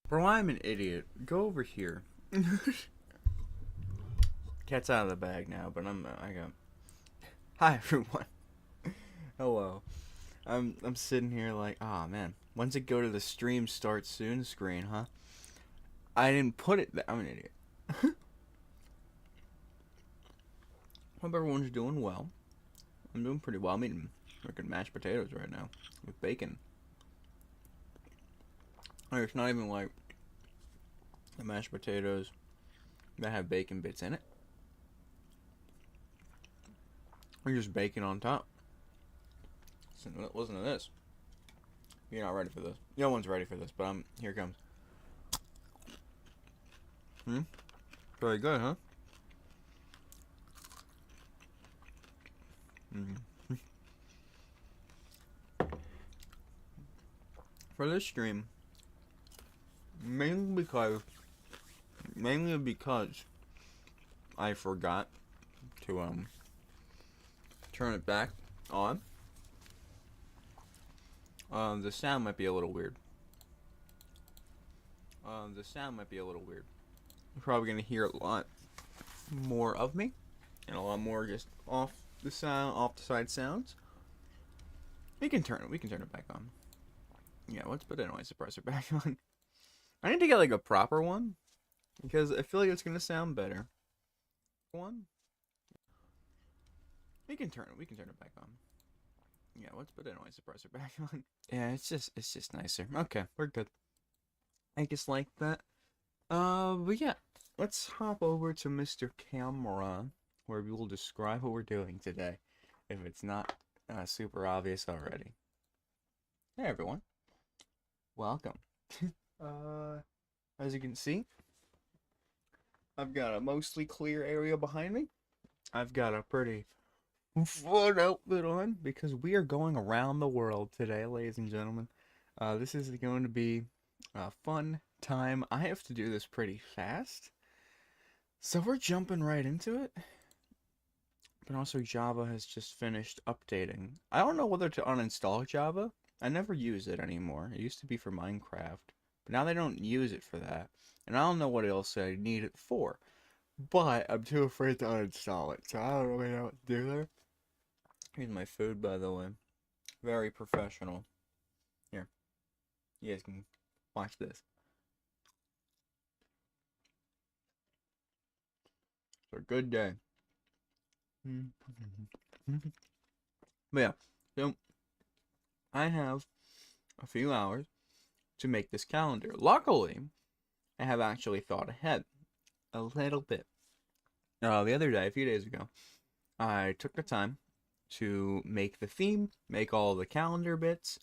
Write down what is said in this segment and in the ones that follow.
Bro, I'm an idiot. Go over here. Cat's out of the bag now, but I got. Hi everyone. Hello. I'm sitting here like, ah, man. When's it go to the stream start soon screen, huh? I didn't put it. I'm an idiot. Hope everyone's doing well. I'm doing pretty well. I'm eating freaking mashed potatoes right now with bacon. Like, it's not even like the mashed potatoes that have bacon bits in it. Or just bacon on top. Listen to this. You're not ready for this. No one's ready for this, but here it comes. Very good, huh? For this stream, mainly because I forgot to turn it back on. The sound might be a little weird. You're probably gonna hear a lot more of me and a lot more just off the side sounds. We can turn it back on. Yeah, let's put the noise suppressor back on. I need to get like a proper one because I feel like it's gonna sound better. One. We can turn it back on. Yeah, let's put the noise suppressor back on. Yeah, it's just nicer. Okay, we're good. I just like that. But yeah, let's hop over to Mr. Camera, where we will describe what we're doing today, if it's not super obvious already. Hey everyone, welcome. As you can see, I've got a mostly clear area behind me. I've got a pretty fun outfit on because we are going around the world today, ladies and gentlemen. This is going to be a fun time. I have to do this pretty fast, so we're jumping right into it. But also, Java has just finished updating. I don't know whether to uninstall Java. I never use it anymore. It used to be for Minecraft, but now they don't use it for that. And I don't know what else I need it for. But I'm too afraid to uninstall it, so I don't really know what to do there. Here's my food, by the way. Very professional. Here. You guys can watch this. It's a good day. But yeah, so I have a few hours to make this calendar. Luckily, I have actually thought ahead a little bit. The other day, a few days ago, I took the time to make the theme, make all the calendar bits,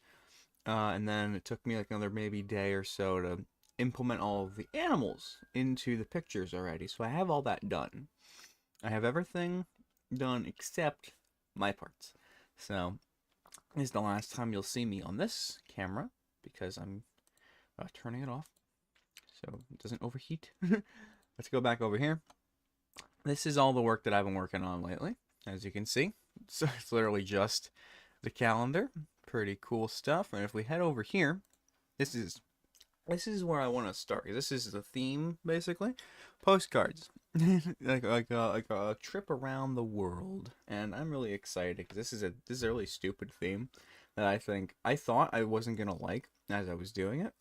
and then it took me like another maybe day or so to implement all of the animals into the pictures already. So I have all that done. I have everything done except my parts. So this is the last time you'll see me on this camera because I'm turning it off so it doesn't overheat. Let's go back over here. This is all the work that I've been working on lately, as you can see. So it's literally just the calendar. Pretty cool stuff. And if we head over here, this is where I want to start. This is the theme, basically. Postcards. like a trip around the world. And I'm really excited because this is a really stupid theme that I thought I wasn't gonna like as I was doing it.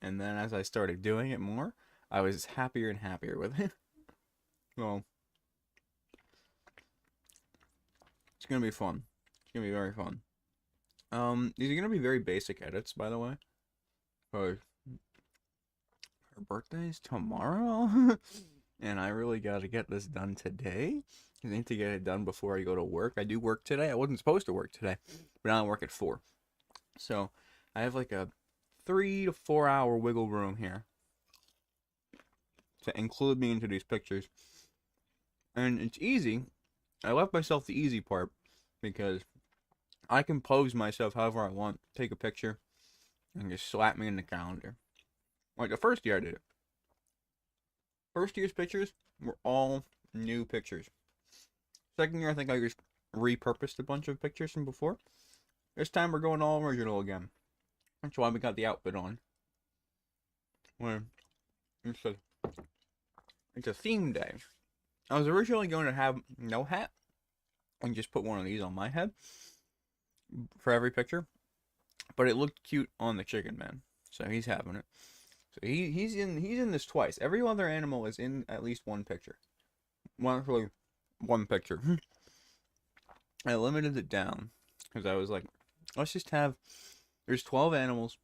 And then as I started doing it more, I was happier and happier with it. Well, it's gonna be fun. It's gonna be very fun. These are gonna be very basic edits, by the way. Her birthday's tomorrow, and I really gotta get this done today. I need to get it done before I go to work. I do work today. I wasn't supposed to work today, but now I work at 4. So I have like a 3 to 4 hour wiggle room here to include me into these pictures. And it's easy. I left myself the easy part because I can pose myself however I want, take a picture, and just slap me in the calendar. Like the first year I did it. First year's pictures were all new pictures. Second year I think I just repurposed a bunch of pictures from before. This time we're going all original again. That's why we got the outfit on. where it's a, it's a theme day. I was originally going to have no hat and just put one of these on my head for every picture, but it looked cute on the chicken man, so he's having it. So he's in this twice. Every other animal is in at least one picture. Actually, one picture. I limited it down because I was like, let's just have. There's 12 animals,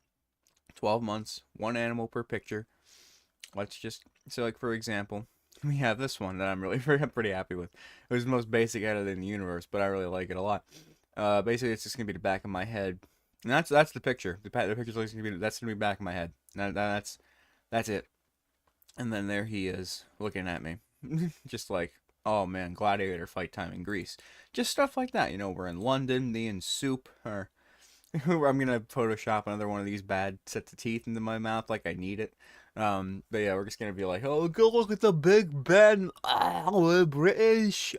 12 months, one animal per picture. Let's just so like for example, we have this one that I'm really pretty happy with. It was the most basic edit in the universe, but I really like it a lot. Basically, it's just gonna be the back of my head, and that's the picture. The picture's gonna be that's gonna be back of my head. That's it. And then there he is looking at me, just like, oh man, gladiator fight time in Greece. Just stuff like that. You know, we're in London, me and soup, or I'm gonna Photoshop another one of these bad sets of teeth into my mouth like I need it. But yeah, we're just gonna be like, oh, go look at the Big Ben. We're British. You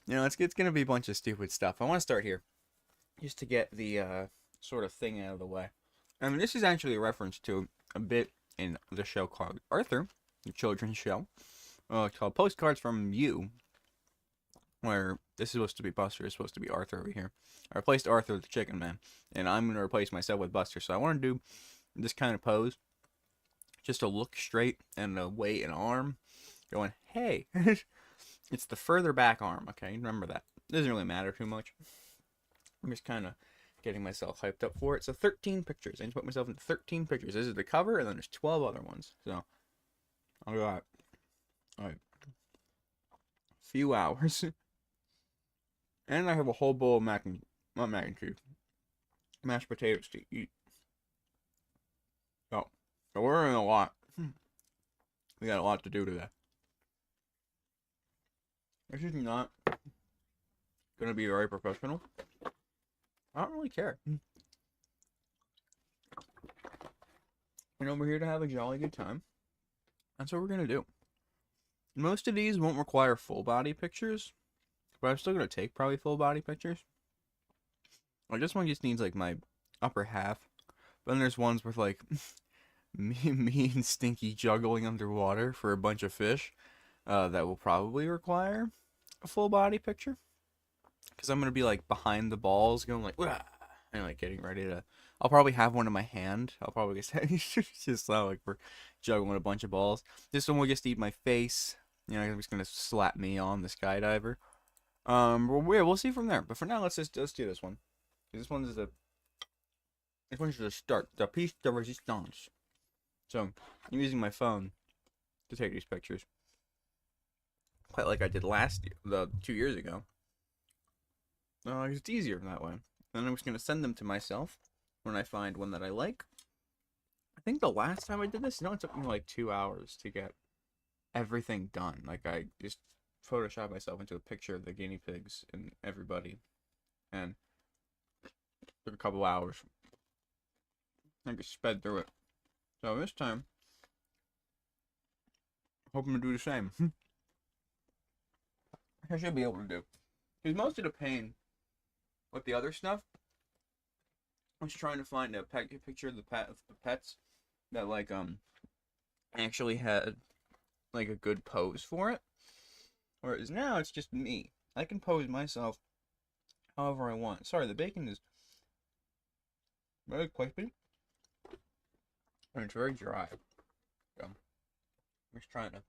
know, it's gonna be a bunch of stupid stuff. I want to start here, just to get the sort of thing out of the way. I mean, this is actually a reference to a bit in the show called Arthur, the children's show. It's called Postcards from You, where this is supposed to be Buster, is supposed to be Arthur over here. I replaced Arthur with the chicken man, and I'm going to replace myself with Buster. So I want to do this kind of pose, just to look straight and wait an arm, going, hey. It's the further back arm, okay? Remember that. It doesn't really matter too much. I'm just kind of getting myself hyped up for it. So 13 pictures. I need to put myself into 13 pictures. This is the cover, and then there's 12 other ones. So, I got, a few hours. And I have a whole bowl of not mac and cheese, mashed potatoes to eat. So we're in a lot. We got a lot to do today. This is not going to be very professional. I don't really care. You know, we're here to have a jolly good time. That's what we're going to do. Most of these won't require full body pictures, but I'm still going to take probably full body pictures. Like this one just needs like my upper half. But then there's ones with like me and Stinky juggling underwater for a bunch of fish that will probably require a full body picture. Because I'm going to be like behind the balls going like, wah, and like getting ready to. I'll probably have one in my hand. I'll probably just sound like we're juggling a bunch of balls. This one will just eat my face. You know, I'm just going to slap me on the skydiver. We'll see from there. But for now, let's do this one. This one's the start, the piece de resistance. So I'm using my phone to take these pictures, quite like I did last year, 2 years ago. It's easier that way. Then I'm just gonna send them to myself when I find one that I like. I think the last time I did this, it took me like 2 hours to get everything done. Like I just photoshopped myself into a picture of the guinea pigs and everybody, and it took a couple hours. I just sped through it. So this time, hoping to do the same. I should be able to do. Because most of the pain with the other stuff, I was trying to find a picture of the pets that like actually had like a good pose for it. Whereas now it's just me. I can pose myself however I want. Sorry, the bacon is very crispy. And it's very dry. So, I'm just trying to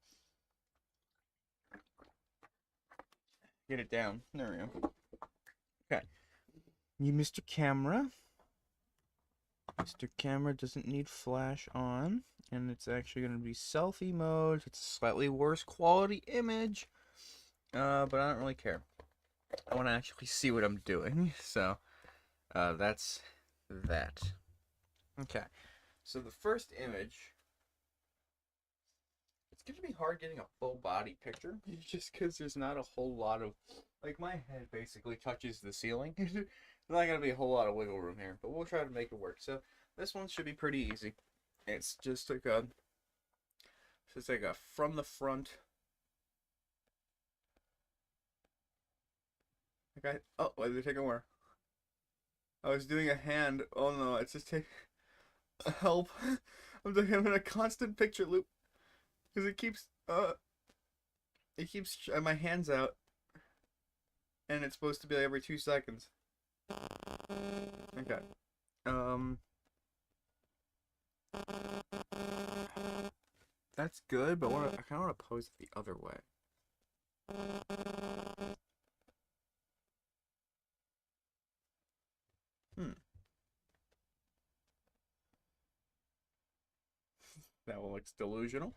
get it down. There we go. Okay. You, Mr. Camera. Mr. Camera doesn't need flash on. And it's actually going to be selfie mode. It's a slightly worse quality image. But I don't really care. I want to actually see what I'm doing. So, that's that. Okay. So the first image, it's going to be hard getting a full body picture, just because there's not a whole lot of, like my head basically touches the ceiling. There's not going to be a whole lot of wiggle room here, but we'll try to make it work. So this one should be pretty easy. It's just like a from the front. Okay. Oh, wait, they're taking more. I was doing a hand. Oh no, it's just taking. Help. I'm in a constant picture loop because it keeps my hands out, and it's supposed to be like every 2 seconds. Okay. Um, that's good, but I kind of want to pose it the other way. Hmm. That one looks delusional.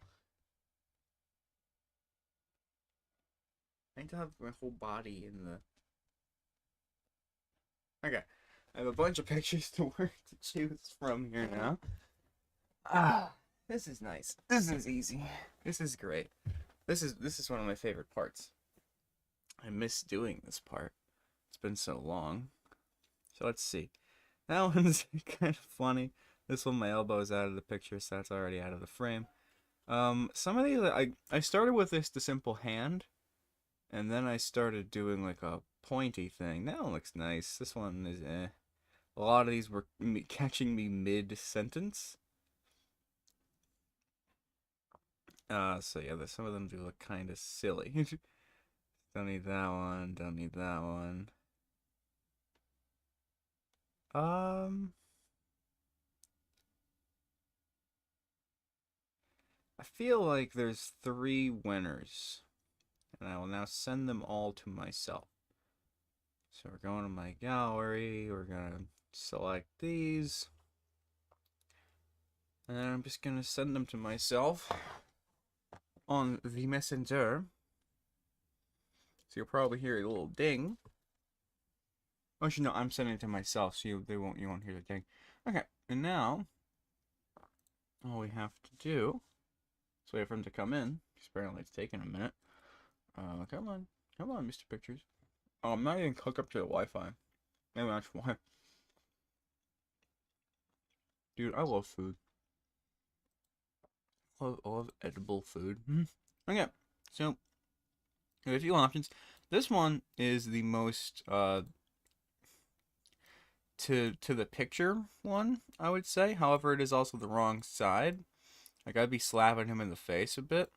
I need to have my whole body in the. Okay. I have a bunch of pictures to choose from here now. Ah, this is nice. This is easy. This is great. This is one of my favorite parts. I miss doing this part. It's been so long. So let's see. That one's kind of funny. This one, my elbow is out of the picture, so that's already out of the frame. Some of these, I started with this the simple hand, and then I started doing like a pointy thing. That one looks nice. This one is eh. A lot of these were catching me mid-sentence. So yeah, some of them do look kind of silly. Don't need that one. Don't need that one. I feel like there's 3 winners, and I will now send them all to myself. So we're going to my gallery. We're gonna select these, and then I'm just gonna send them to myself on the messenger. So you'll probably hear a little ding. Oh, you know, I'm sending it to myself, so you won't hear the ding. Okay, and now all we have to do is wait for him to come in. Apparently it's taking a minute. Come on, Mr. Pictures. Oh, I'm not even hooked up to the Wi-Fi. Maybe that's why. Dude, I love food. I love edible food. Okay, so we have a few options. This one is the most to the picture one, I would say. However, it is also the wrong side. Like, I'd be slapping him in the face a bit.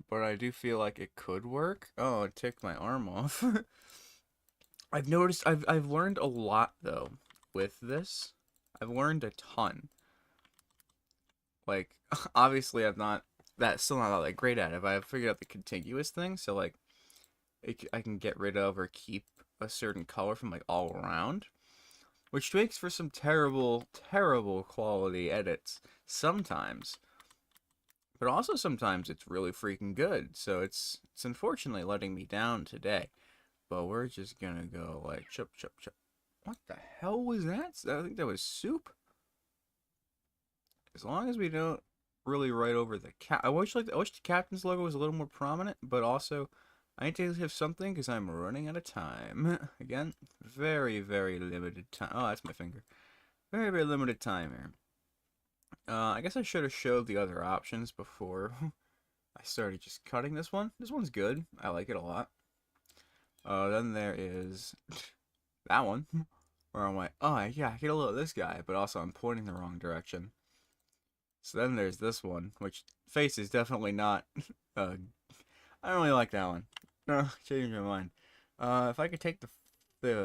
But I do feel like it could work. Oh, it took my arm off. I've noticed, I've learned a lot, though, with this. I've learned a ton. Like, obviously I'm not, still not that great at it, but I've figured out the contiguous thing, so, like, I can get rid of or keep a certain color from, like, all around. Which makes for some terrible, terrible quality edits sometimes. But also sometimes it's really freaking good. So it's unfortunately letting me down today. But we're just gonna go like chop chop chop. What the hell was that? I think that was soup. As long as we don't really write over the cat. I wish the captain's logo was a little more prominent, but also I need to have something because I'm running out of time. Again, very, very limited time. Oh, that's my finger. Very, very limited time here. I guess I should have showed the other options before I started just cutting this one. This one's good. I like it a lot. Then there is that one, where I'm like, oh yeah, I get a little of this guy, but also I'm pointing the wrong direction. So then there's this one, which face is definitely not. I don't really like that one. No, change my mind. If I could take yeah,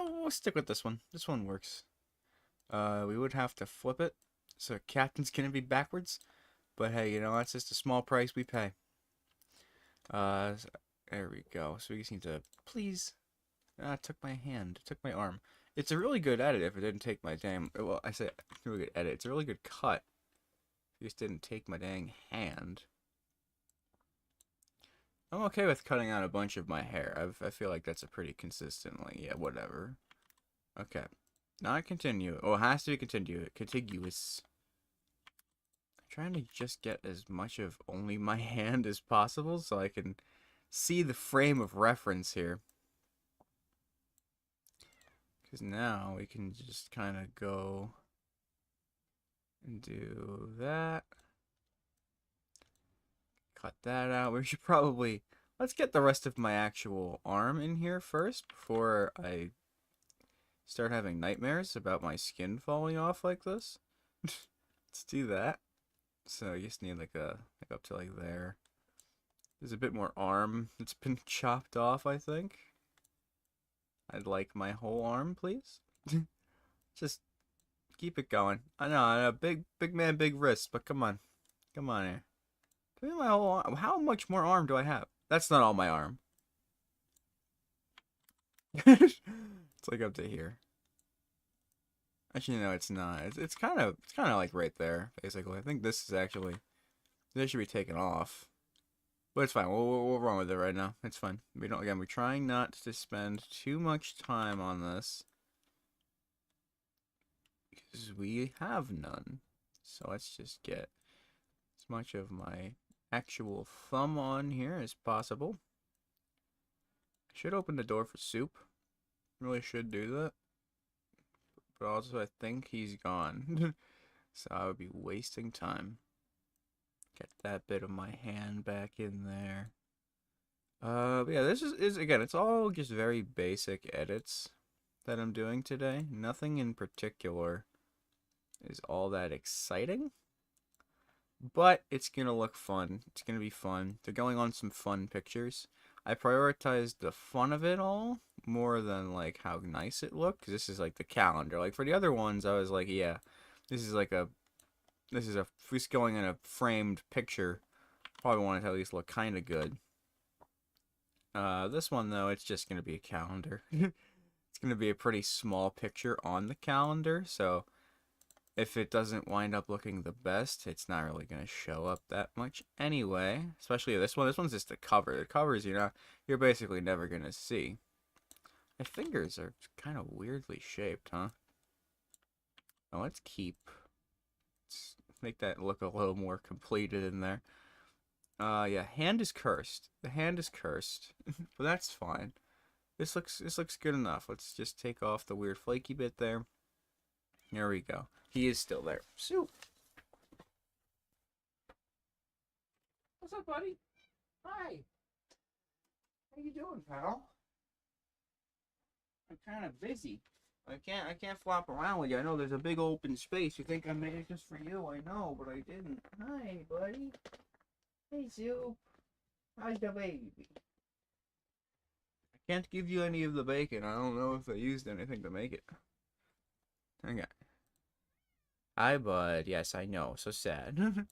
we'll stick with this one. This one works. We would have to flip it, so captain's gonna be backwards. But hey, you know, that's just a small price we pay. There we go. So we just need to, please. It took my hand. It took my arm. It's a really good edit if it didn't take my damn, well, I say really good edit. It's a really good cut. It just didn't take my dang hand. I'm okay with cutting out a bunch of my hair. I feel like that's a pretty consistently, yeah, whatever. Okay. Not continue. Oh, it has to be contiguous. I'm trying to just get as much of only my hand as possible so I can see the frame of reference here. Because now we can just kind of go and do that. Cut that out. We should probably, let's get the rest of my actual arm in here first before I start having nightmares about my skin falling off like this. Let's do that. So you just need like up to like there. There's a bit more arm that's been chopped off, I think. I'd like my whole arm, please. Just keep it going. I know, big man, big wrist, but come on. Come on here. Give me my whole arm. How much more arm do I have? That's not all my arm. It's like up to here. Actually, no, it's not. It's kind of like right there, basically. I think this should be taken off. But it's fine. We'll run with it right now. It's fine. We're trying not to spend too much time on this. Because we have none. So let's just get as much of my actual thumb on here as possible. I should open the door for soup. Really should do that. But also I think he's gone. So I would be wasting time. Get that bit of my hand back in there. But yeah, this is again, it's all just very basic edits that I'm doing today. Nothing in particular is all that exciting. But it's gonna look fun. It's gonna be fun. They're going on some fun pictures. I prioritized the fun of it all more than like how nice it looked, because this is like the calendar. Like for the other ones, I was like, yeah, this is just going in a framed picture. Probably want it to at least look kind of good. This one though, it's just gonna be a calendar. It's gonna be a pretty small picture on the calendar, so if it doesn't wind up looking the best, it's not really going to show up that much anyway. Especially this one. This one's just the cover. The covers, you're basically never going to see. My fingers are kind of weirdly shaped, huh? Now let's make that look a little more completed in there. Yeah, hand is cursed. The hand is cursed. But that's fine. This looks good enough. Let's just take off the weird flaky bit there. There we go. He is still there. Soup. What's up, buddy? Hi. How you doing, pal? I'm kind of busy. I can't flop around with you. I know there's a big open space. You think I made it just for you? I know, but I didn't. Hi, buddy. Hey, Soup. How's the baby? I can't give you any of the bacon. I don't know if I used anything to make it. Okay. Hi, bud. Yes, I know. So sad. Do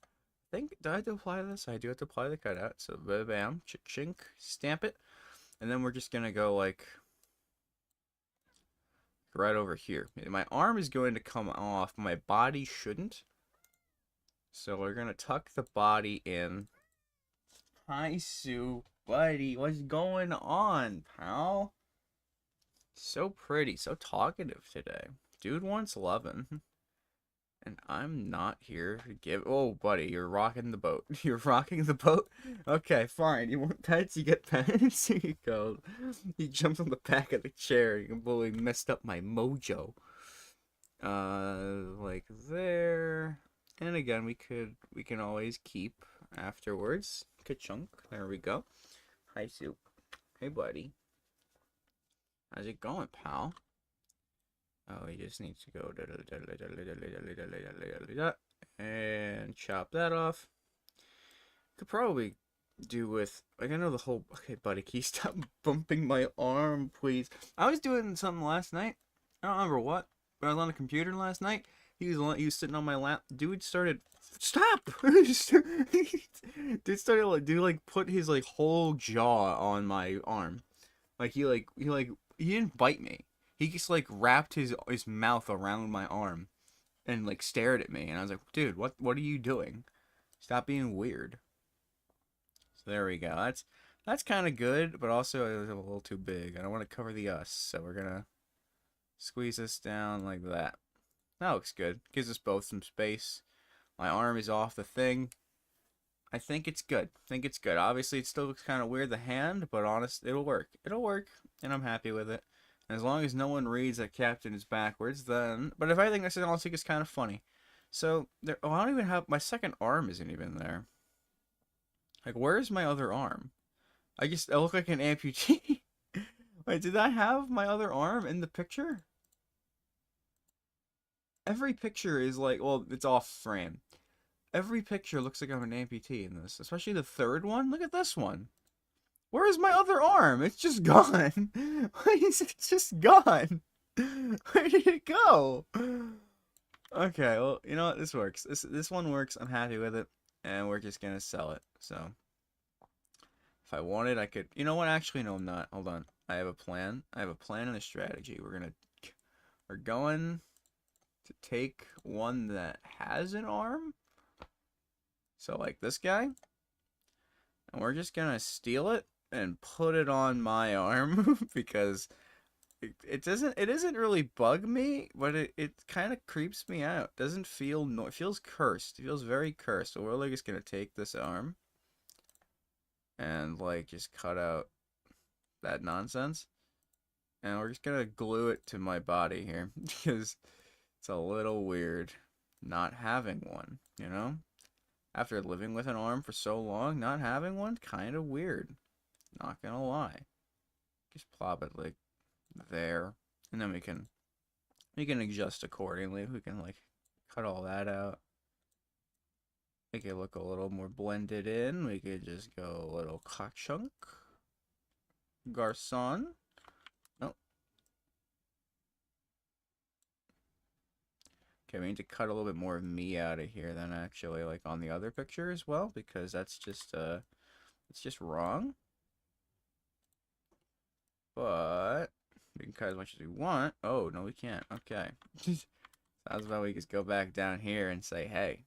I have to apply this? I do have to apply the cutout. So, bam, chink, stamp it. And then we're just going to go, like, right over here. My arm is going to come off. My body shouldn't. So, we're going to tuck the body in. Hi, Sue. Buddy, what's going on, pal? So pretty. So talkative today. Dude wants lovin'. And I'm not here to give... Oh, buddy, you're rocking the boat. You're rocking the boat? Okay, fine. You want pets? You get pets. Here you go. He jumps on the back of the chair. You completely messed up my mojo. Like there. And again, we can always keep afterwards. Ka-chunk. There we go. Hi, Soup. Hey, buddy. How's it going, pal? Oh, he just needs to go and chop that off. Could probably do with, like, I know the whole... Okay, buddy, can you stop bumping my arm, please? I was doing something last night. I don't remember what, but I was on the computer last night. He was sitting on my lap. Dude started... Stop! Dude started, like, put his, like, whole jaw on my arm. Like, he didn't bite me. He just, like, wrapped his mouth around my arm and, like, stared at me. And I was like, dude, what are you doing? Stop being weird. So there we go. That's kind of good, but also it was a little too big. I don't want to cover the us, so we're going to squeeze this down like that. That looks good. Gives us both some space. My arm is off the thing. I think it's good. Obviously, it still looks kind of weird, the hand, but honest, it'll work. It'll work, and I'm happy with it. As long as no one reads that Captain is backwards, then... But if I think this is honestly it's kind of funny. So, there... Oh, I don't even have... My second arm isn't even there. Like, where's my other arm? I look like an amputee. Wait, did I have my other arm in the picture? Every picture is like, well, it's off frame. Every picture looks like I'm an amputee in this, especially the third one. Look at this one. Where is my other arm? It's just gone. Why is it just gone? Where did it go? Okay, well, you know what? This works. This one works. I'm happy with it, and we're just gonna sell it. So, if I wanted, I could. You know what? Actually, no, I'm not. Hold on. I have a plan. I have a plan and a strategy. We're going to take one that has an arm. So, like this guy, and we're just gonna steal it and put it on my arm because it doesn't really bug me, but it kind of creeps me out. It doesn't feel no, it feels cursed. It feels very cursed. So we're like just gonna take this arm and like just cut out that nonsense, and we're just gonna glue it to my body here because it's a little weird not having one, you know? After living with an arm for so long, not having one, kind of weird. Not gonna lie. Just plop it like there, and then we can adjust accordingly. We can like cut all that out, make it look a little more blended in. We could just go a little ka-chunk, garçon. Nope. Okay, we need to cut a little bit more of me out of here than actually like on the other picture as well, because that's just it's just wrong. But we can cut as much as we want. Oh, no, we can't. Okay. Sounds about we just go back down here and say, hey,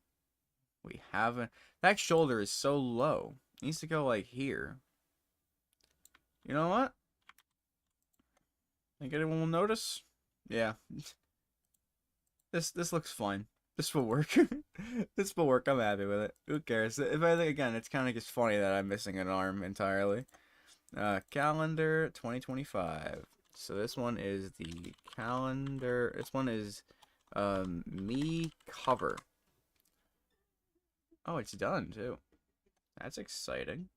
we haven't. That shoulder is so low. It needs to go like here. You know what? Think anyone will notice? Yeah. This looks fine. This will work. This will work. I'm happy with it. Who cares? If I think again, it's kind of just funny that I'm missing an arm entirely. Calendar 2025. So this one is the calendar. This one is me cover. Oh, it's done too. That's exciting.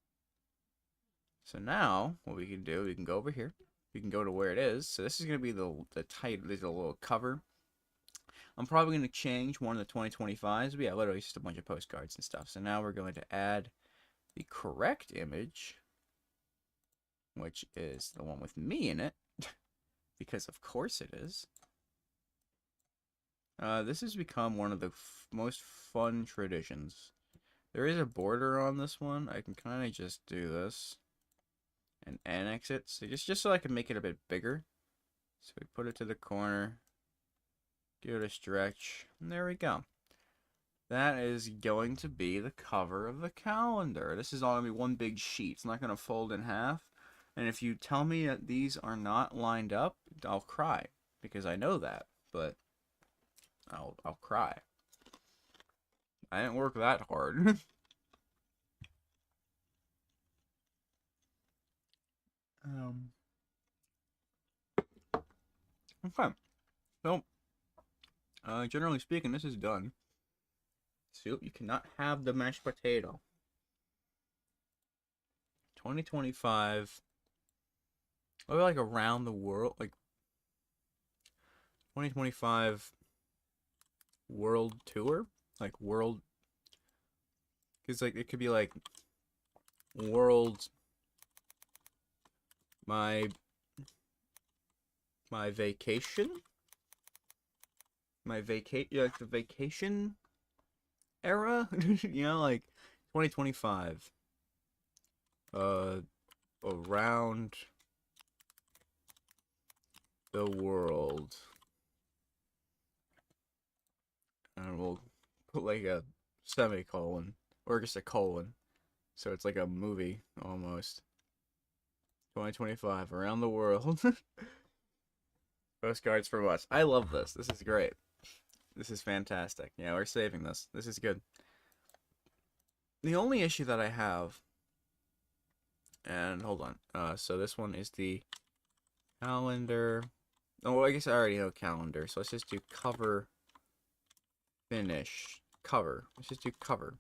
So now what we can do, we can go over here. We can go to where it is. So this is gonna be the title. There's a little cover. I'm probably gonna change one of the 2025s. But yeah, literally just a bunch of postcards and stuff. So now we're going to add the correct image, which is the one with me in it, because of course it is. This has become one of the most fun traditions. There is a border on this one. I can kind of just do this and annex it, so just so I can make it a bit bigger. So we put it to the corner, give it a stretch, and there we go. That is going to be the cover of the calendar. This is all going to be one big sheet. It's not going to fold in half. And if you tell me that these are not lined up, I'll cry, because I know that, but I'll cry. I didn't work that hard. Okay. So, generally speaking, this is done. Soup, you cannot have the mashed potato. 2025. Or like around the world, like 2025 world tour, like world, because like it could be like world, my vacation, yeah, like the vacation era, you know, like 2025, around the world. And we'll put like a semicolon or just a colon, so it's like a movie almost. 2025 around the world. Postcards from us. I love this. This is great. This is fantastic. Yeah, we're saving this. This is good. The only issue that I have, and hold on. So this one is the calendar. Oh, I guess I already know calendar. So let's just do cover. Finish. Cover. Let's just do cover.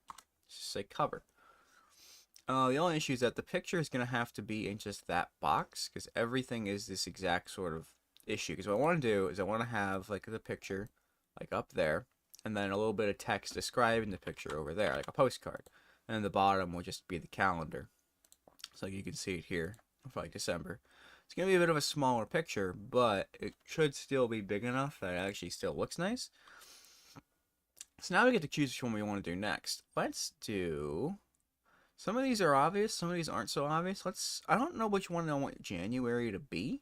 Let's just say cover. The only issue is that the picture is going to have to be in just that box, because everything is this exact sort of issue. Because what I want to do is I want to have like the picture like up there, and then a little bit of text describing the picture over there, like a postcard. And then the bottom will just be the calendar. So you can see it here for like December. It's going to be a bit of a smaller picture, but it should still be big enough that it actually still looks nice. So now we get to choose which one we want to do next. Let's do... Some of these are obvious, some of these aren't so obvious. I don't know which one I want January to be.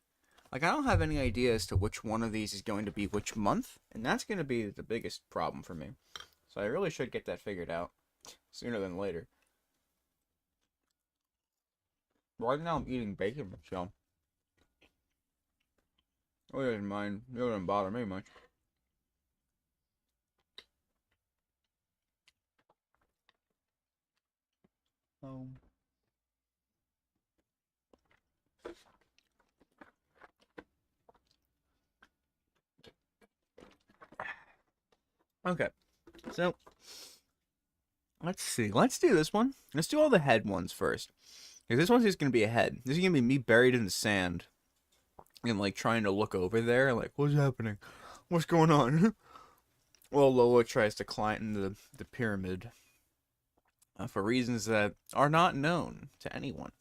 Like, I don't have any idea as to which one of these is going to be which month. And that's going to be the biggest problem for me. So I really should get that figured out sooner than later. Right now I'm eating bacon, so I didn't mind. It wouldn't bother me much. Okay, so let's see. Let's do this one. Let's do all the head ones first. Because this one's just going to be a head. This is going to be me buried in the sand. And, like, trying to look over there. Like, what's happening? What's going on? Well, Lola tries to climb into the pyramid. For reasons that are not known to anyone.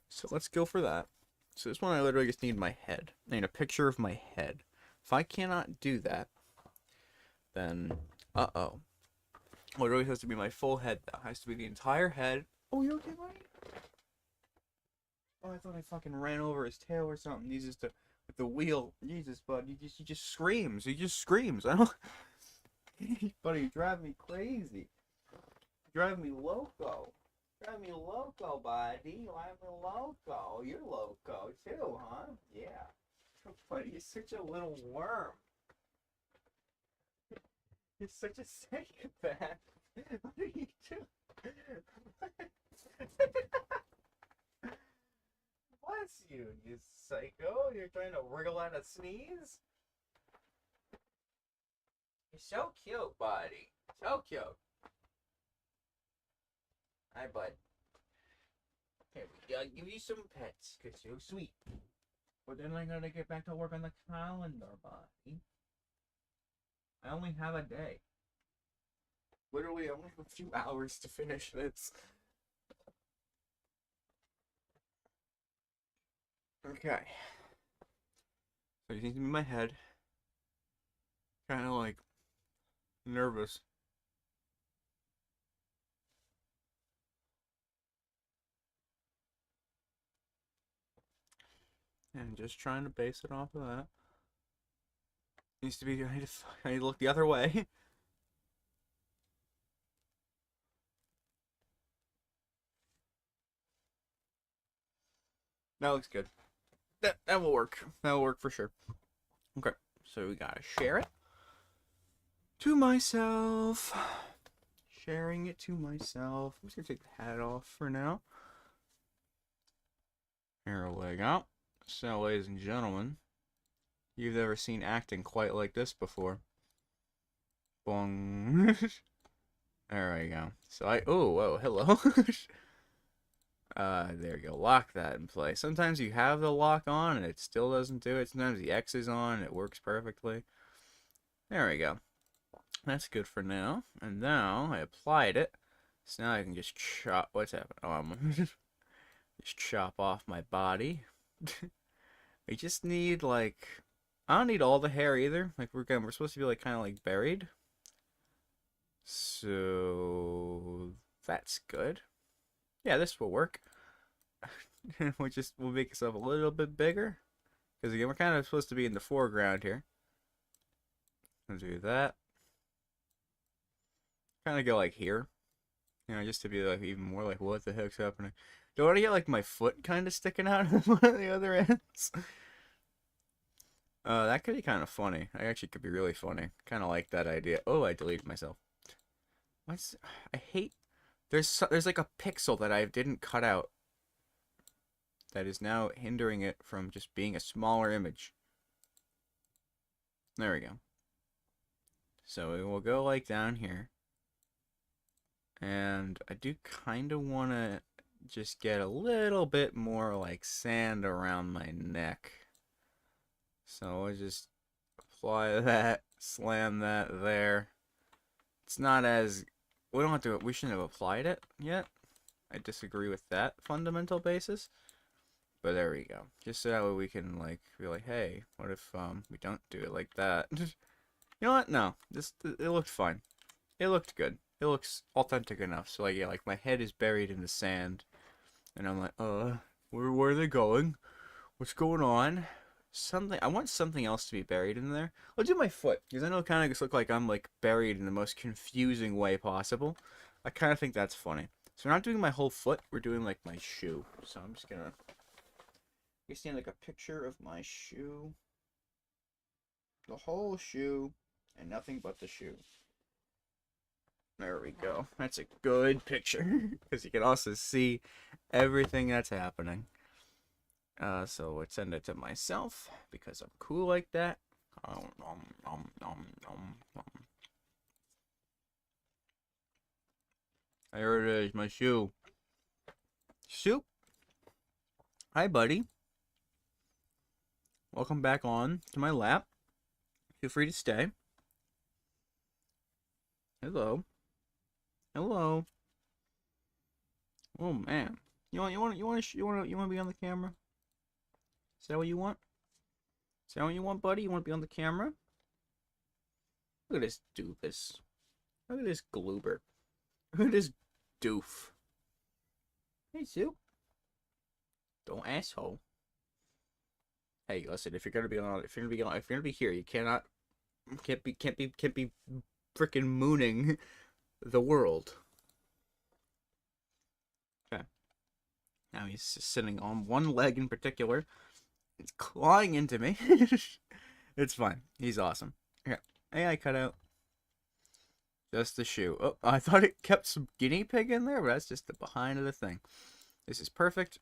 So let's go for that. So this one I literally just need my head. I need a picture of my head. If I cannot do that, then, uh-oh. Well, it always has to be my full head, though. It has to be the entire head. Oh, you okay, buddy? Oh, I thought I fucking ran over his tail or something. He's just with the wheel. Jesus, bud. He just screams. He just screams. I don't... Buddy, you drive me crazy. You drive me loco. Drive me loco, buddy. You drive me loco. You're loco, too, huh? Yeah. Buddy, you're such a little worm. You're such a psychopath. What are you doing? Bless you, you psycho. You're trying to wriggle out a sneeze? You're so cute, buddy. So cute. Hi, bud. Here, I'll give you some pets, because you're sweet. But then I gotta get back to work on the calendar, buddy. I only have a day. Literally, I only have a few hours to finish this. Okay. So you need to be in my head. Kind of like nervous. And just trying to base it off of that. Needs to be. I need to look the other way. That looks good. That will work. That will work for sure. Okay, so we gotta share it to myself. Sharing it to myself. I'm just gonna take the hat off for now. Here we go. So, ladies and gentlemen, you've never seen acting quite like this before. Bong. There we go. So oh, whoa, hello. There you go. Lock that in place. Sometimes you have the lock on and it still doesn't do it. Sometimes the X is on and it works perfectly. There we go. That's good for now. And now I applied it. So now I can just chop. What's happening? Oh, I'm just chop off my body. I just need, like, I don't need all the hair either. Like, we're supposed to be, like, kind of, like, buried. So that's good. Yeah, this will work. We'll make ourselves a little bit bigger. Because again, we're kind of supposed to be in the foreground here. I'll do that. Kind of go like here. You know, just to be like even more like, what the heck's happening? Do I want to get like my foot kind of sticking out of one of the other ends? That could be kind of funny. I actually could be really funny. Kind of like that idea. Oh, I deleted myself. I hate... There's like a pixel that I didn't cut out that is now hindering it from just being a smaller image. There we go. So we will go like down here. And I do kind of want to just get a little bit more like sand around my neck. So I'll just apply that Slam that there. It's not as... We don't have to... We shouldn't have applied it yet. I disagree with that fundamental basis. But there we go. Just so that way we can, like, be like, hey, what if, we don't do it like that? You know what? No. It looked fine. It looked good. It looks authentic enough. So, like, yeah, like, my head is buried in the sand. And I'm like, where are they going? What's going on? I want something else to be buried in there. I'll do my foot, because I know it kind of just look like I'm, like, buried in the most confusing way possible. I kind of think that's funny. So we're not doing my whole foot, we're doing, like, my shoe. So I'm just gonna... You see, like, a picture of my shoe. The whole shoe, and nothing but the shoe. There we go. That's a good picture, because you can also see everything that's happening. So let's send it to myself because I'm cool like that. There it is, my shoe. Soup. Hi, buddy. Welcome back on to my lap. Feel free to stay. Hello. Hello. Oh man. You want to be on the camera? Is that what you want? Is that what you want, buddy? You want to be on the camera? Look at this doofus. Look at this gloober. Look at this doof. Hey, Sue. Don't asshole. Hey, listen. If you're gonna be here, you can't be freaking mooning the world. Okay. Now he's just sitting on one leg in particular. It's clawing into me. It's fine. He's awesome. Okay. AI cutout. Just the shoe. Oh, I thought it kept some guinea pig in there, but that's just the behind of the thing. This is perfect.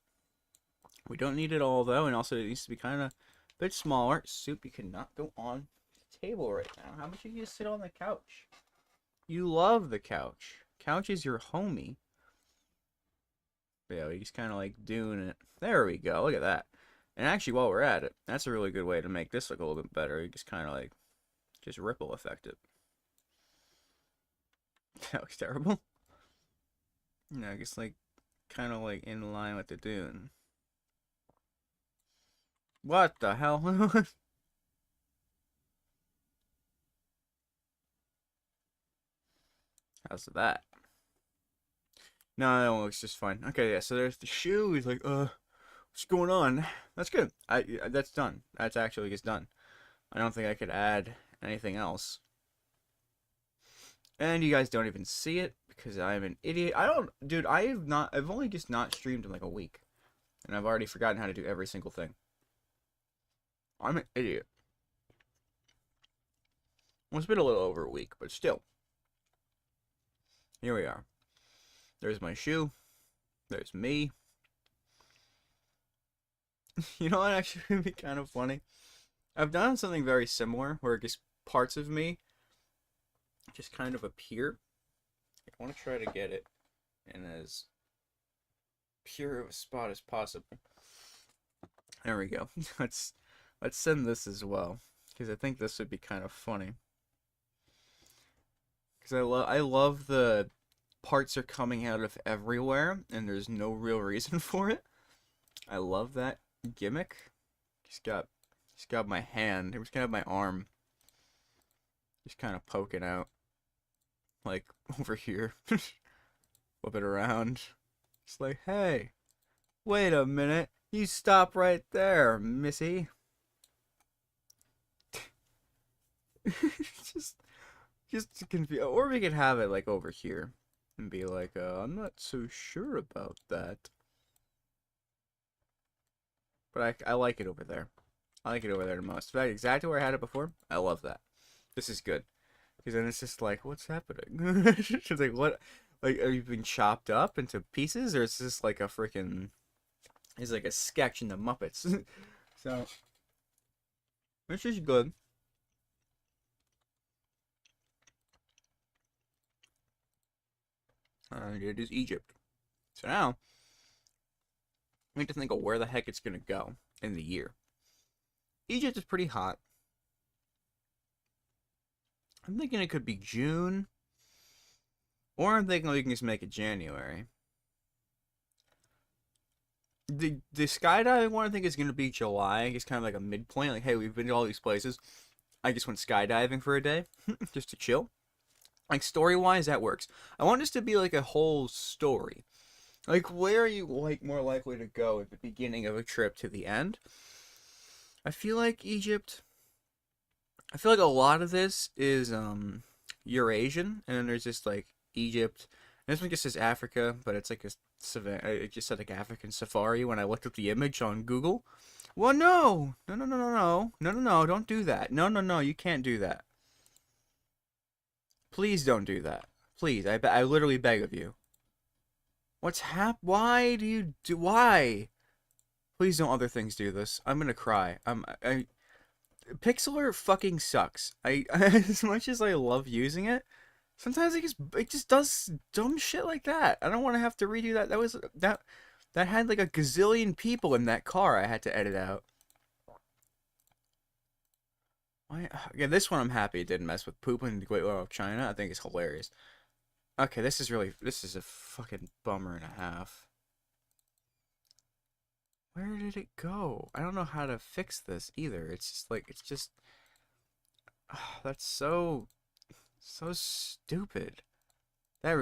We don't need it all, though, and also it needs to be kind of a bit smaller. Soup, you cannot go on the table right now. How much do you sit on the couch? You love the couch. Couch is your homie. But yeah, he's kind of like doing it. There we go. Look at that. And actually, while we're at it, that's a really good way to make this look a little bit better. You just kind of like, just ripple effect it. That looks terrible. You know, just like, kind of like in line with the dune. What the hell? How's that? No, that one looks just fine. Okay, yeah, so there's the shoe. He's like, what's going on? That's good. That's done. That's actually just done. I don't think I could add anything else. And you guys don't even see it because I'm an idiot. Dude, I've only just not streamed in like a week. And I've already forgotten how to do every single thing. I'm an idiot. Well, it's been a little over a week, but still. Here we are. There's my shoe. There's me. You know what actually would be kind of funny? I've done something very similar where just parts of me just kind of appear. I want to try to get it in as pure of a spot as possible. There we go. Let's send this as well, because I think this would be kind of funny. Because I love the parts are coming out of everywhere and there's no real reason for it. I love that gimmick. He's got my hand. He's kind of my arm. Just kind of poking out. Like, over here. Flip it around. It's like, hey, wait a minute. You stop right there, missy. just to confuse. Or we could have it, like, over here. And be like, I'm not so sure about that. But I like it over there. I like it over there the most. In fact, exactly where I had it before. I love that. This is good. Because then it's just like, what's happening? It's like, what? Like, are you being chopped up into pieces? Or is this like a freaking... It's like a sketch in the Muppets. So, which is good. It is Egypt. So now, I need to think of where the heck it's going to go in the year. Egypt is pretty hot. I'm thinking it could be June. Or I'm thinking we can just make it January. The skydiving one I think is going to be July. It's kind of like a midpoint. Like, hey, we've been to all these places. I just went skydiving for a day. Just to chill. Like, story-wise, that works. I want this to be like a whole story. Like, where are you like more likely to go at the beginning of a trip to the end? I feel like Egypt. I feel like a lot of this is Eurasian, and then there's just like Egypt. And this one just says Africa, but it's like a it just said like African safari when I looked at the image on Google. Well, no, no, no, no, no, no, no, no, no, don't do that. No, no, no, you can't do that. Please don't do that. Please, I literally beg of you. Why do you do? Why? Please don't other things do this. I'm gonna cry. Pixel art fucking sucks. As much as I love using it, sometimes it just does dumb shit like that. I don't want to have to redo that. That had like a gazillion people in that car I had to edit out. Why? Yeah, this one I'm happy it didn't mess with poop in the Great Wall of China. I think it's hilarious. Okay, this is a fucking bummer and a half. Where did it go? I don't know how to fix this either. That's so stupid. I'm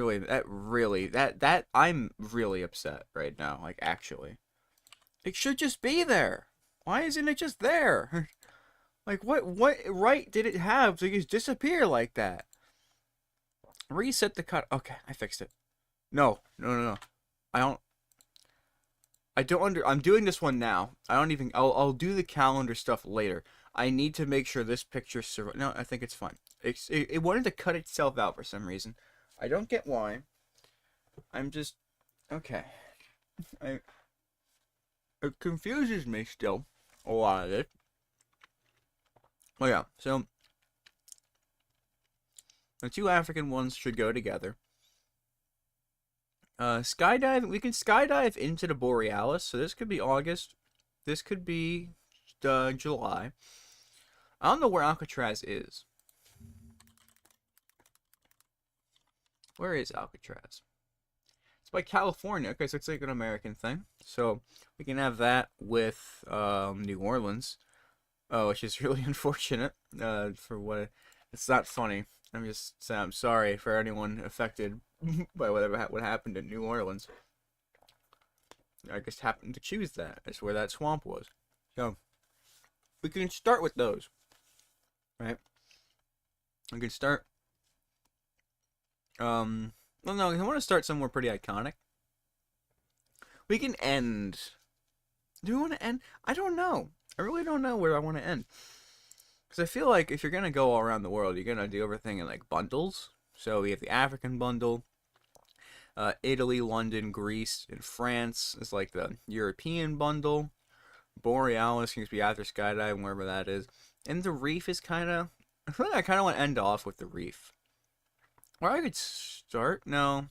really upset right now. Like, actually. It should just be there. Why isn't it just there? Like, what right did it have to just disappear like that? Reset the cut. Okay, I fixed it. No, no, no, no. I don't. I'm doing this one now. I'll do the calendar stuff later. I need to make sure this picture no, I think it's fine. It wanted to cut itself out for some reason. I don't get why. I'm just okay. I It confuses me still a lot of it. Oh yeah, so the two African ones should go together. Skydiving, we can skydive into the Borealis, so this could be August. This could be July. I don't know where Alcatraz is. Where is Alcatraz? It's by California. Okay, so it's like an American thing. So we can have that with New Orleans. Oh, which is really unfortunate. For what it's not funny. I'm just saying I'm sorry for anyone affected by what happened in New Orleans. I just happened to choose that. That's where that swamp was. So we can start with those, right? We can start. Well, no, I want to start somewhere pretty iconic. We can end. Do we want to end? I don't know. I really don't know where I want to end. Because I feel like if you're going to go all around the world, you're going to do everything in like bundles. So we have the African bundle. Italy, London, Greece, and France is like the European bundle. Borealis seems to be after skydiving, wherever that is. And the reef is kind of... I feel like I kind of want to end off with the reef. Or I could start... No.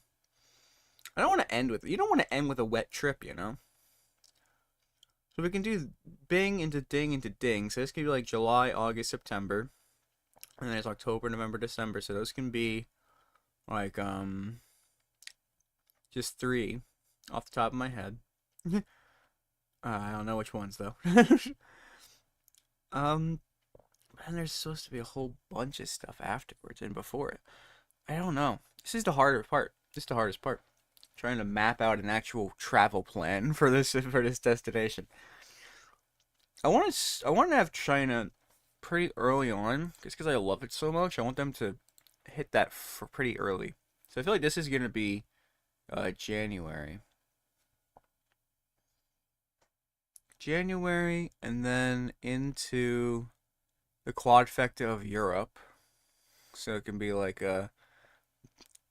I don't want to end with... You don't want to end with a wet trip, you know? So we can do Bing into Ding into Ding. So this can be like July, August, September. And then it's October, November, December. So those can be like, just 3 off the top of my head. I don't know which ones though. And there's supposed to be a whole bunch of stuff afterwards and before it. I don't know. This is the harder part. This is the hardest part. Trying to map out an actual travel plan for this destination. I want to have China pretty early on, just because I love it so much. I want them to hit that for pretty early. So I feel like this is gonna be January. January, and then into the quadfecta of Europe. So it can be like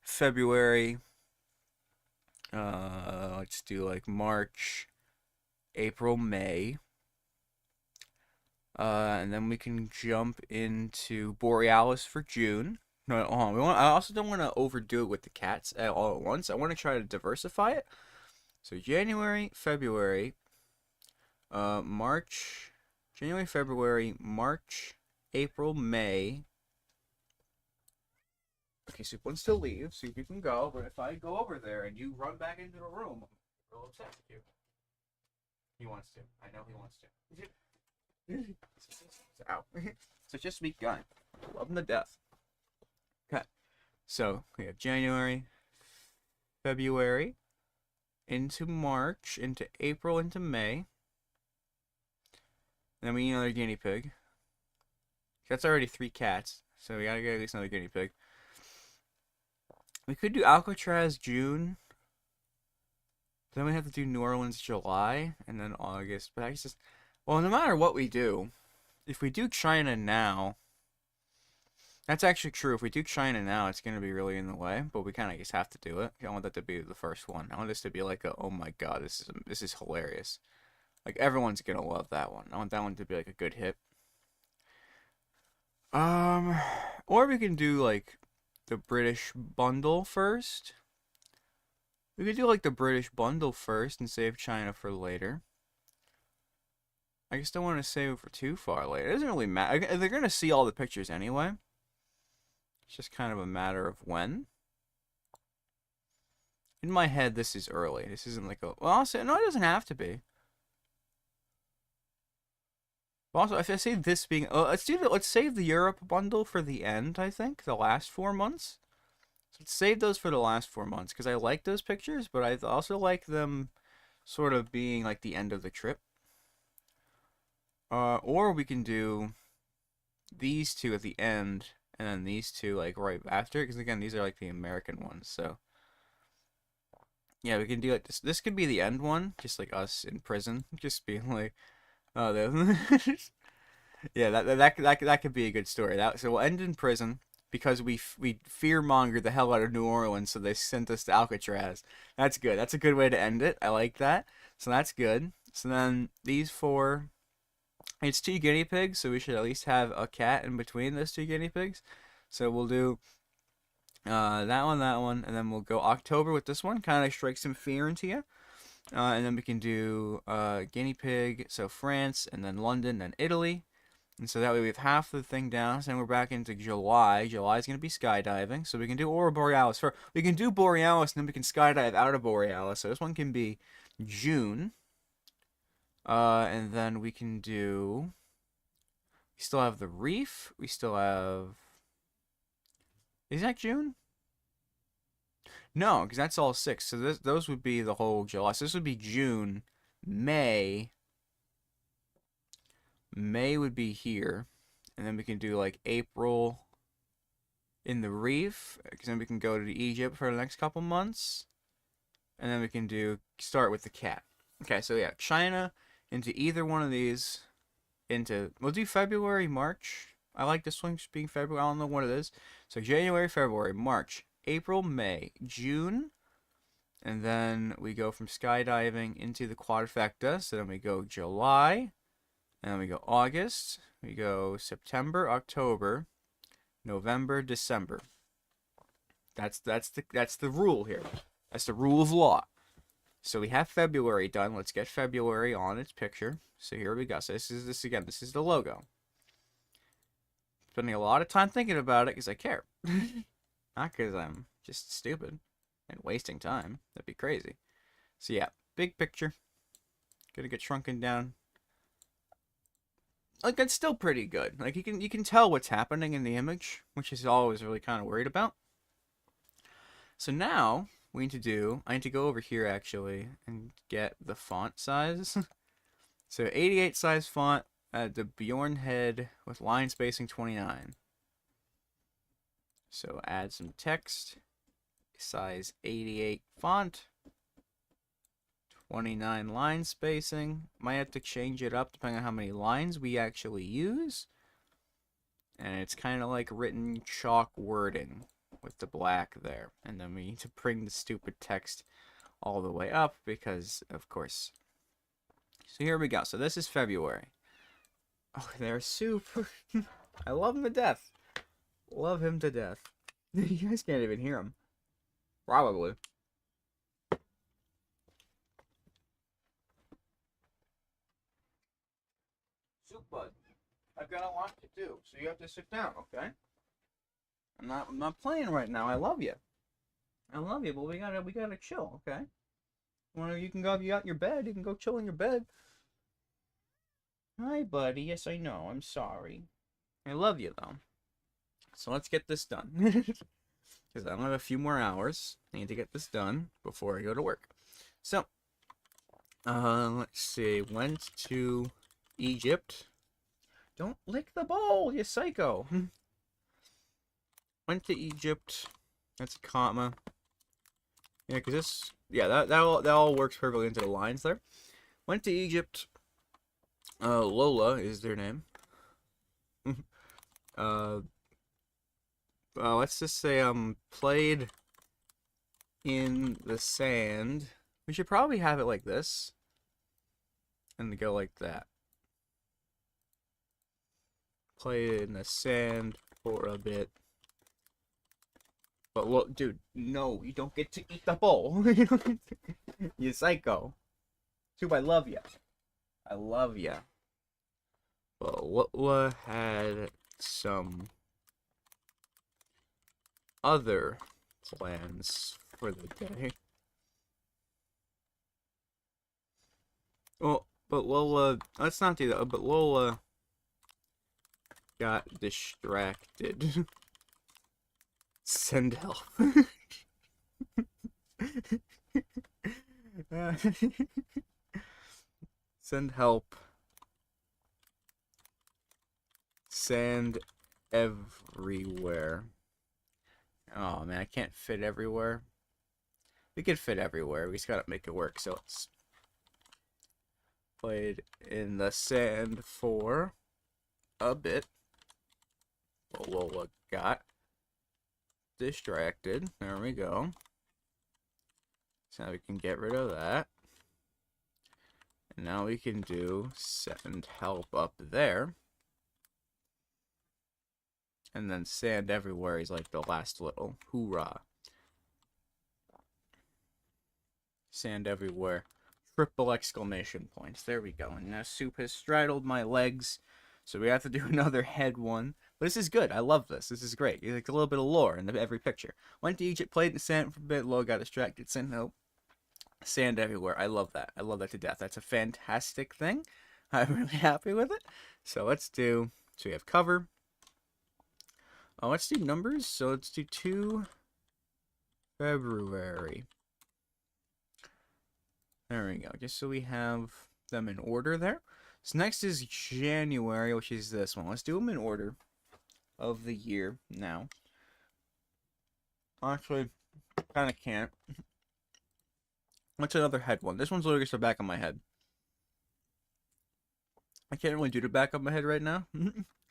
February. Let's do like March, April, May. And then we can jump into Borealis for June. No, hold on. I also don't want to overdo it with the cats all at once. I want to try to diversify it. So January, February, January, February, March, April, May. Okay, Soup wants to leave. Soup, you can go. But if I go over there and you run back into the room, I'm real upset with you. He wants to. I know he wants to. Ow. Such a sweet guy. Love him to death. Okay. So, we have January, February, into March, into April, into May. Then we need another guinea pig. That's already 3 cats, so we gotta get at least another guinea pig. We could do Alcatraz June. Then we have to do New Orleans July, and then August. But I guess, well, no matter what we do, if we do China now, that's actually true. If we do China now, it's going to be really in the way, but we kind of just have to do it. I want that to be the first one. I want this to be like a, oh my god, this is hilarious. Like, everyone's going to love that one. I want that one to be like a good hit. Or we can do like the British bundle first. We could do like the British bundle first and save China for later. I just don't want to save it for too far later. It doesn't really matter. They're going to see all the pictures anyway. It's just kind of a matter of when. In my head, this is early. This isn't like a... Well, also, no, it doesn't have to be. Also, if I say this being... let's save the Europe bundle for the end, I think. The last 4 months. So let's save those for the last 4 months. Because I like those pictures, but I also like them sort of being like the end of the trip. Or we can do these 2 at the end, and then these 2 like right after. Because again, these are like the American ones, so... Yeah, we can do like this. This could be the end one, just like us in prison, just being like... Oh, yeah, that could be a good story. So we'll end in prison because we fear-mongered the hell out of New Orleans, so they sent us to Alcatraz. That's good. That's a good way to end it. I like that. So that's good. So then these 4, it's 2 guinea pigs, so we should at least have a cat in between those 2 guinea pigs. So we'll do that one, and then we'll go October with this one. Kind of strike some fear into you. And then we can do guinea pig, so France, and then London, and Italy. And so that way we have half the thing down. So then we're back into July. July is going to be skydiving. So we can do Aurora Borealis. We can do Borealis, and then we can skydive out of Borealis. So this one can be June. And then we can do... We still have the Reef. We still have... Is that June? No, because that's all 6. So those would be the whole July. So this would be June. May. May would be here. And then we can do like April in the Reef. Because then we can go to Egypt for the next couple months. And then we can start with the cat. Okay, so yeah, China into either one of these. We'll do February, March. I like this one just being February. I don't know what it is. So January, February, March, April, May, June, and then we go from skydiving into the quadrifecta. So then we go July, and then we go August, we go September, October, November, December. That's the rule here. That's the rule of law. So we have February done. Let's get February on its picture. So here we go. So this is the logo. Spending a lot of time thinking about it because I care. Not because I'm just stupid and wasting time. That'd be crazy. So yeah, big picture. Gonna get shrunken down. Like, it's still pretty good. Like, you can tell what's happening in the image, which is always really kind of worried about. So now I need to go over here actually and get the font size. So 88 size font. The Bjorn head with line spacing 29. So add some text. Size 88 font. 29 line spacing. Might have to change it up depending on how many lines we actually use. And it's kind of like written chalk wording with the black there. And then we need to bring the stupid text all the way up because, of course. So here we go. So this is February. Oh, there's Soup. I love him to death. Love him to death. You guys can't even hear him. Probably. Soup bud, I've got a lot to do, so you have to sit down, okay? I'm not playing right now. I love you. I love you, but we gotta chill, okay? Well, you can go. You got your bed. You can go chill in your bed. Hi, buddy. Yes, I know. I'm sorry. I love you though. So let's get this done. Because I only have a few more hours. I need to get this done before I go to work. So, let's see. Went to Egypt. Don't lick the bowl, you psycho. Went to Egypt. That's a comma. Yeah, because this... Yeah, that all works perfectly into the lines there. Went to Egypt. Lola is their name. Let's just say, played in the sand. We should probably have it like this. And go like that. Played in the sand for a bit. But look, dude, no, you don't get to eat the bowl. You psycho. Tube, I love ya. I love ya. But Lola had some other plans for the day. Well, but Lola, let's not do that, but Lola got distracted. Send help. Send help. Sand everywhere. Oh man, I can't fit everywhere. We could fit everywhere. We just gotta make it work. So it's played in the sand for a bit. Lola got distracted. There we go. So now we can get rid of that. And now we can do send help up there. And then sand everywhere is like the last little hoorah. Sand everywhere. Triple exclamation points. There we go. And now Soup has straddled my legs. So we have to do another head one. But this is good. I love this. This is great. It's like a little bit of lore in every picture. Went to Egypt, played in the sand for a bit. Lo got distracted. Send help. Sand everywhere. I love that. I love that to death. That's a fantastic thing. I'm really happy with it. So let's do... So we have cover. Oh, let's do numbers. So let's do 2 February. There we go. Just so we have them in order there. So next is January, which is this one. Let's do them in order of the year now. Actually, kind of can't. What's another head one? This one's literally just the back of my head. I can't really do the back of my head right now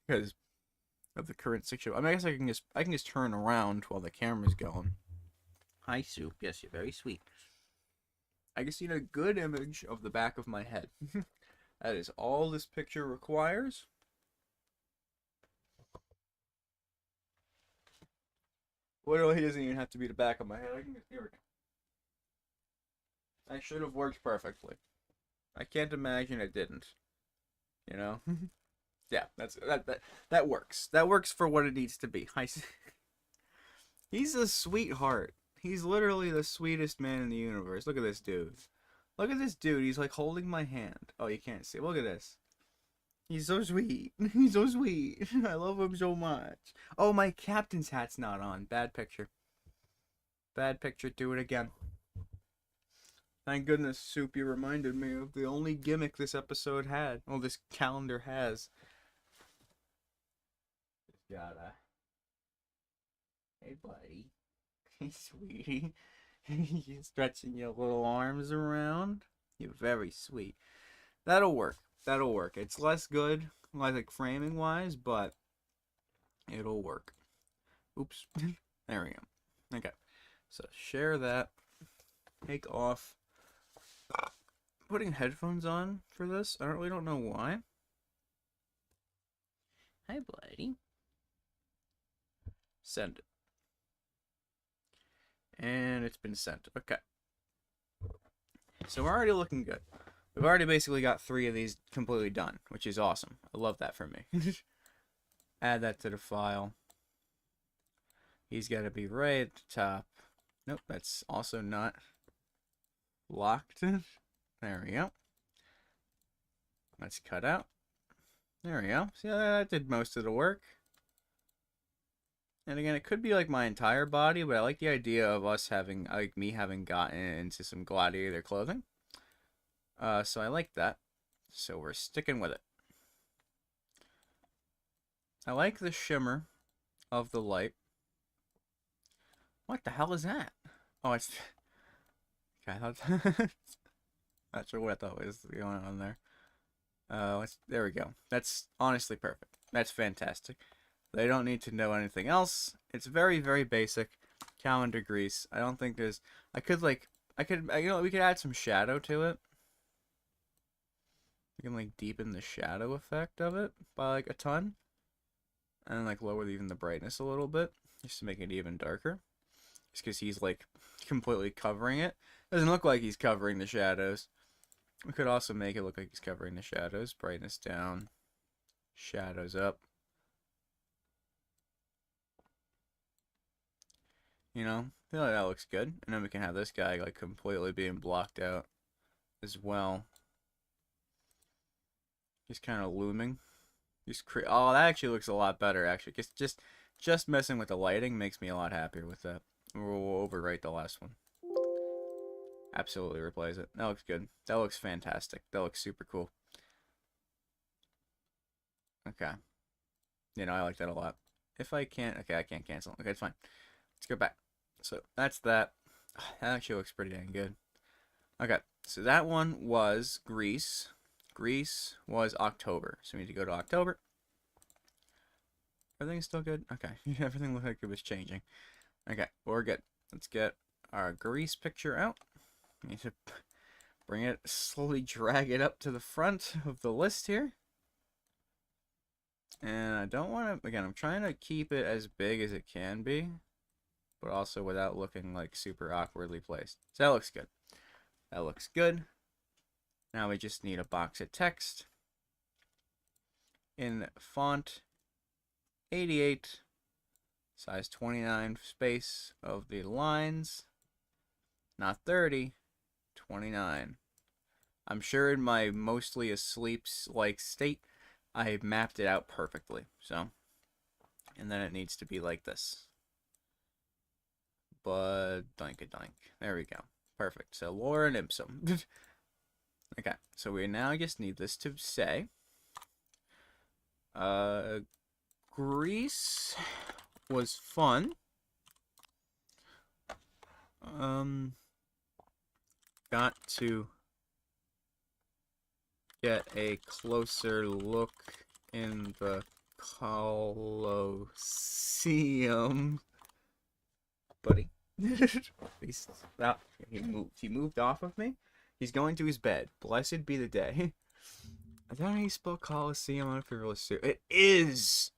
because of the current situation. I mean, I guess I can just turn around while the camera's going. Hi, Soup. Yes, you're very sweet. I just need a good image of the back of my head. That is all this picture requires. Literally, it doesn't even have to be the back of my head. Here we go. I should have worked perfectly. I can't imagine it didn't. You know? Yeah, that works. That works for what it needs to be. He's a sweetheart. He's literally the sweetest man in the universe. Look at this dude. Look at this dude. He's like holding my hand. Oh, you can't see. Look at this. He's so sweet. He's so sweet. I love him so much. Oh, my captain's hat's not on. Bad picture. Bad picture. Do it again. Thank goodness, Soup, you reminded me of the only gimmick this episode had. Well, this calendar has. Just gotta... Hey, buddy. Hey, sweetie. You're stretching your little arms around. You're very sweet. That'll work. That'll work. It's less good, like framing wise, but it'll work. Oops. There we go. Okay. So share that. Take off. Putting headphones on for this. I really don't know why. Hi, buddy. Send it. And it's been sent. Okay. So we're already looking good. We've already basically got 3 of these completely done, which is awesome. I love that for me. Add that to the file. He's got to be right at the top. Nope, that's also not locked. There we go. Let's cut out. There we go. See, that did most of the work. And again, it could be like my entire body, but I like the idea of us having, like me having gotten into some gladiator clothing. So I like that. So we're sticking with it. I like the shimmer of the light. What the hell is that? Oh, it's... Okay, I thought... Not sure what I thought was going on there. There we go. That's honestly perfect. That's fantastic. They don't need to know anything else. It's very, very basic. Calendar grease. I don't think there's... we could add some shadow to it. We can, like, deepen the shadow effect of it by, like, a ton. And, like, lower even the brightness a little bit. Just to make it even darker. Just because he's, like, completely covering it. Doesn't look like he's covering the shadows. We could also make it look like he's covering the shadows. Brightness down. Shadows up. You know, I feel like that looks good. And then we can have this guy, like, completely being blocked out as well. Just kind of looming. Oh, that actually looks a lot better, actually. Just messing with the lighting makes me a lot happier with that. We'll overwrite the last one. Absolutely replace it. That looks good. That looks fantastic. That looks super cool. Okay. You know, I like that a lot. If I can't... Okay, I can't cancel. Okay, it's fine. Let's go back. So, that's that. That actually looks pretty dang good. Okay, so that one was Greece. Greece was October. So we need to go to October. Everything's still good? Okay. Everything looked like it was changing. Okay, we're good. Let's get our Greece picture out. We need to bring it, slowly drag it up to the front of the list here. And I don't want to, again, I'm trying to keep it as big as it can be, but also without looking like super awkwardly placed. So that looks good. That looks good. Now we just need a box of text in font 88, size 29 space of the lines, not 30, 29. I'm sure in my mostly asleep like state, I mapped it out perfectly. So, and then it needs to be like this. But doink-a-doink. There we go. Perfect. So Lorem ipsum. Okay, so we now just need this to say, Greece was fun. Got to get a closer look in the Colosseum. Buddy. He moved off of me. He's going to his bed. Blessed be the day. I don't know how you spell Colosseum. I don't know if you're really serious. It is!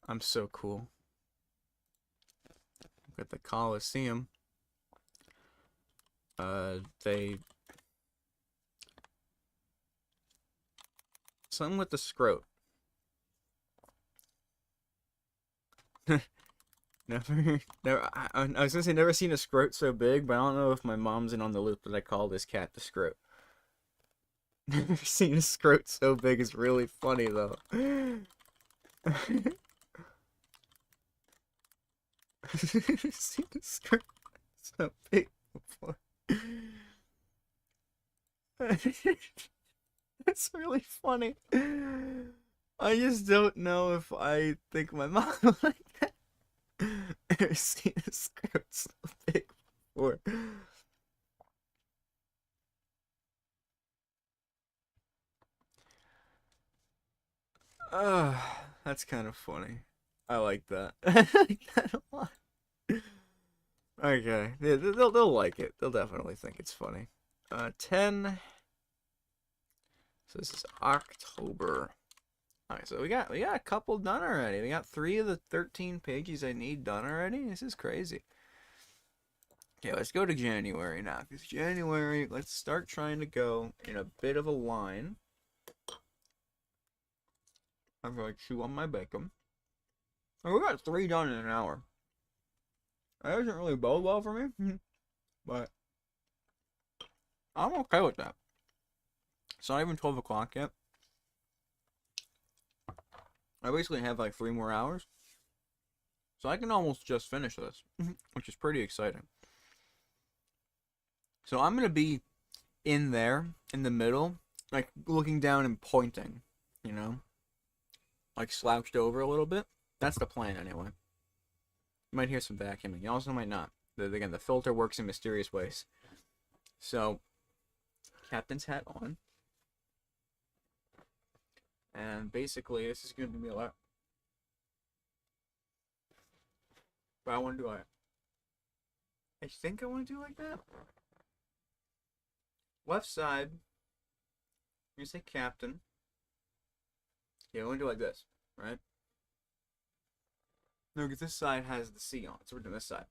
I'm so cool. Look at the Colosseum. Something with the scrot. Never. I was gonna say never seen a scrot so big, but I don't know if my mom's in on the loop that I call this cat the scrot. Never seen a scrot so big is really funny though. Seen a scrot so big before. It's really funny. I just don't know if I think my mom would like that. Never seen a scrot so big before. That's kind of funny. I like that. I like that a lot. Okay, yeah, they'll like it. They'll definitely think it's funny. 10. So this is October. Alright, so we got a couple done already. We got 3 of the 13 pages I need done already. This is crazy. Okay, let's go to January now. Because January, let's start trying to go in a bit of a line. I'm going to chew on my bacon. And we got 3 done in an hour. That doesn't really bode well for me, but I'm okay with that. It's not even 12 o'clock yet. I basically have like 3 more hours. So I can almost just finish this, which is pretty exciting. So I'm going to be in there, in the middle, like looking down and pointing, you know? Like slouched over a little bit. That's the plan anyway. You might hear some vacuuming. You also might not. Again, the filter works in mysterious ways. So, captain's hat on. And basically, this is going to be a lot. But I want to do it. I think I want to do like that. Left side. You say captain. Yeah, I want to do like this, right? No, because this side has the C on, so we're doing this side.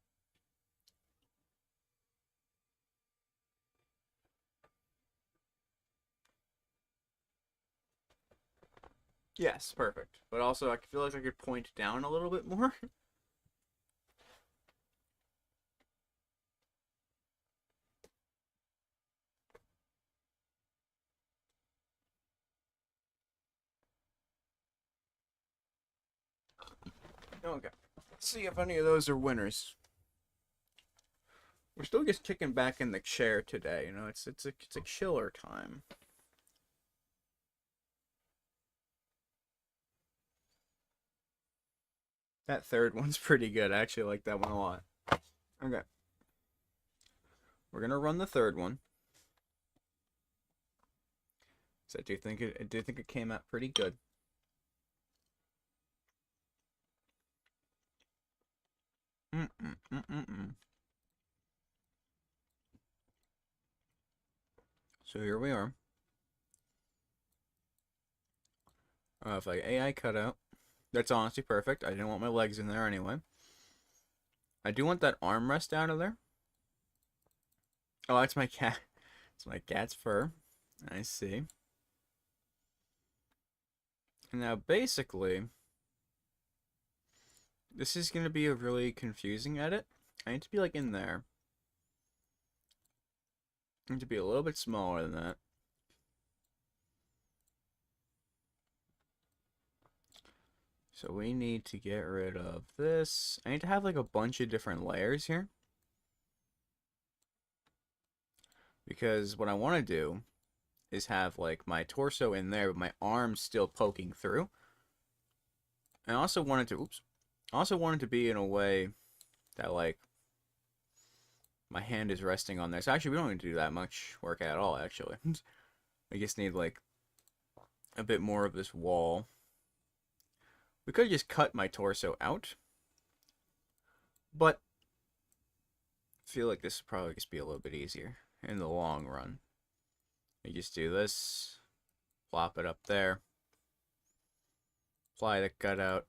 Yes, perfect. But also, I feel like I could point down a little bit more. Okay. Let's see if any of those are winners. We're still just kicking back in the chair today, you know. It's a chiller time. That third one's pretty good. I actually like that one a lot. Okay. We're gonna run the third one. So I do think it came out pretty good. So here we are. If like AI cutout, that's honestly perfect. I didn't want my legs in there anyway. I do want that armrest out of there. Oh, that's my cat. It's my cat's fur. I see. Now, basically, this is going to be a really confusing edit. I need to be, like, in there. I need to be a little bit smaller than that. So we need to get rid of this. I need to have, like, a bunch of different layers here. Because what I want to do is have, like, my torso in there, but my arms still poking through. I also wanted to, I also wanted to be in a way that, like, my hand is resting on there. So actually, we don't need to do that much work at all, actually. I just need, like, a bit more of this wall. We could have just cut my torso out. But I feel like this would probably just be a little bit easier in the long run. You just do this. Plop it up there. Apply the cutout.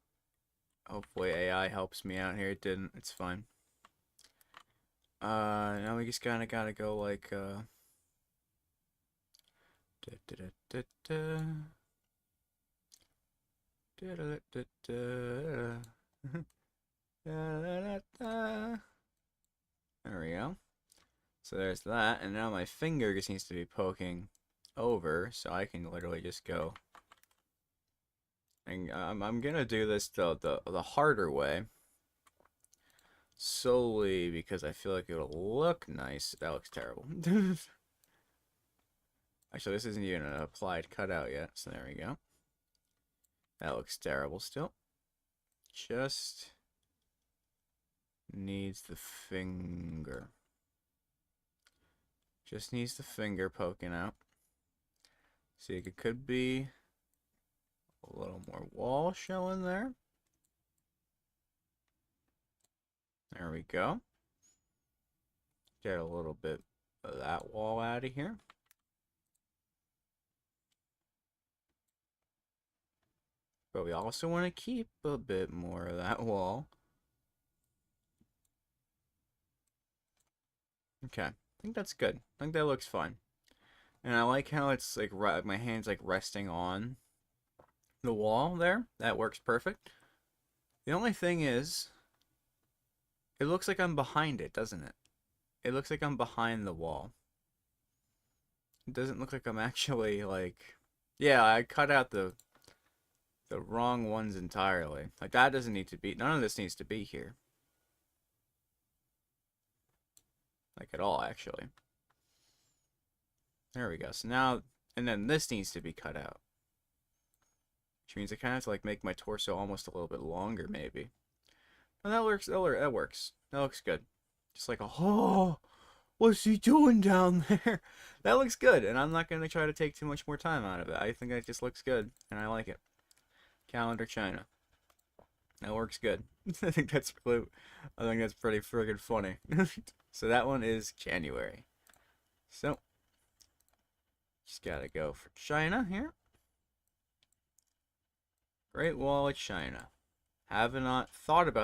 Hopefully AI helps me out here. It didn't. It's fine. Now we just kinda gotta go like there we go. So there's that, and now my finger just needs to be poking over, so I can literally just go. And I'm gonna do this the harder way, solely because I feel like it'll look nice. That looks terrible. Actually, this isn't even an applied cutout yet, so there we go. That looks terrible still. Just needs the finger. Just needs the finger poking out. See, it could be a little more wall showing there. There we go. Get a little bit of that wall out of here. But we also want to keep a bit more of that wall. Okay, I think that's good. I think that looks fine. And I like how it's like my hand's like resting on the wall there. That works perfect. The only thing is, it looks like I'm behind it, doesn't it? It looks like I'm behind the wall. It doesn't look like I'm actually, like... Yeah, I cut out the wrong ones entirely. Like, that doesn't need to be... None of this needs to be here. Like, at all, actually. There we go. So now... And then this needs to be cut out. Which means I kind of have to, like, make my torso almost a little bit longer, maybe. And that works. That works. That looks good. Just like a... Oh! What's he doing down there? That looks good, and I'm not going to try to take too much more time out of it. I think that just looks good, and I like it. Calendar China. That works good. I think that's pretty friggin' funny. So that one is January. So, just gotta go for China here. Great Wall of China. Have not thought about